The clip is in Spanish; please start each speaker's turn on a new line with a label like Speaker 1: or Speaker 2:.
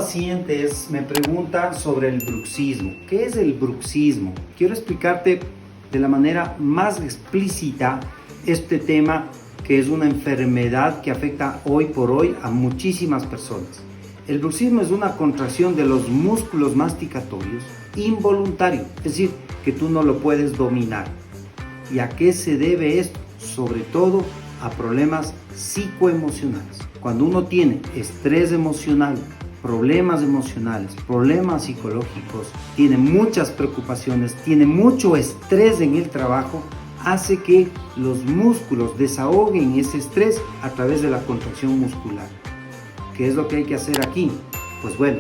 Speaker 1: paciente me pregunta sobre el bruxismo. ¿Qué es el bruxismo? Quiero explicarte de la manera más explícita este tema, que es una enfermedad que afecta hoy por hoy a muchísimas personas. El bruxismo es una contracción de los músculos masticatorios involuntario, es decir, que tú no lo puedes dominar. ¿Y a qué se debe esto? Sobre todo a problemas psicoemocionales. Cuando uno tiene estrés emocional, problemas emocionales, problemas psicológicos, tiene muchas preocupaciones, tiene mucho estrés en el trabajo, hace que los músculos desahoguen ese estrés a través de la contracción muscular. ¿Qué es lo que hay que hacer aquí? Pues bueno,